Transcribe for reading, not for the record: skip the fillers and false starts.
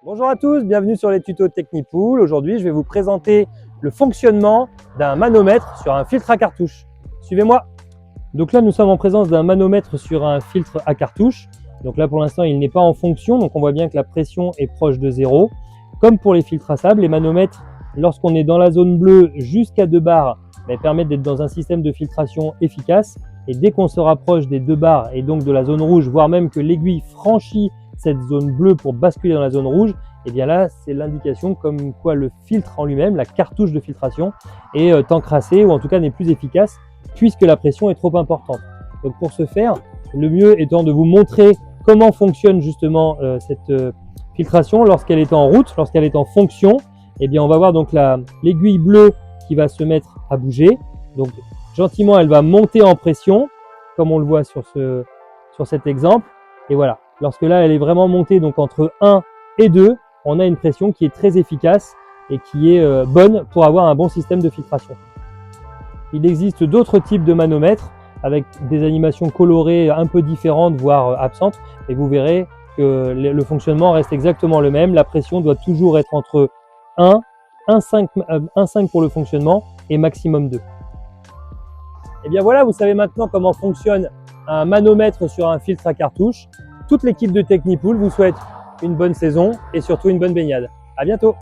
Bonjour à tous, bienvenue sur les tutos Technipool. Aujourd'hui, je vais vous présenter le fonctionnement d'un manomètre sur un filtre à cartouche. Suivez-moi. Donc là, nous sommes en présence d'un manomètre sur un filtre à cartouche. Donc là, pour l'instant, il n'est pas en fonction, donc on voit bien que la pression est proche de 0. Comme pour les filtres à sable, les manomètres, lorsqu'on est dans la zone bleue jusqu'à 2 bars, permettent d'être dans un système de filtration efficace. Et dès qu'on se rapproche des 2 bars et donc de la zone rouge, voire même que l'aiguille franchit cette zone bleue pour basculer dans la zone rouge, et bien là, c'est l'indication comme quoi le filtre en lui-même, la cartouche de filtration, est encrassée ou en tout cas n'est plus efficace puisque la pression est trop importante. Donc pour ce faire, le mieux étant de vous montrer comment fonctionne justement cette filtration lorsqu'elle est en route, lorsqu'elle est en fonction. Et bien on va voir donc l'aiguille bleue qui va se mettre à bouger. Donc gentiment, elle va monter en pression, comme on le voit sur cet exemple. Et voilà, lorsque là, elle est vraiment montée donc entre 1 et 2, on a une pression qui est très efficace et qui est bonne pour avoir un bon système de filtration. Il existe d'autres types de manomètres avec des animations colorées un peu différentes, voire absentes. Et vous verrez que le fonctionnement reste exactement le même. La pression doit toujours être entre 1, 1,5 pour le fonctionnement et maximum 2. Et bien voilà, vous savez maintenant comment fonctionne un manomètre sur un filtre à cartouche. Toute l'équipe de Technipool vous souhaite une bonne saison et surtout une bonne baignade. À bientôt!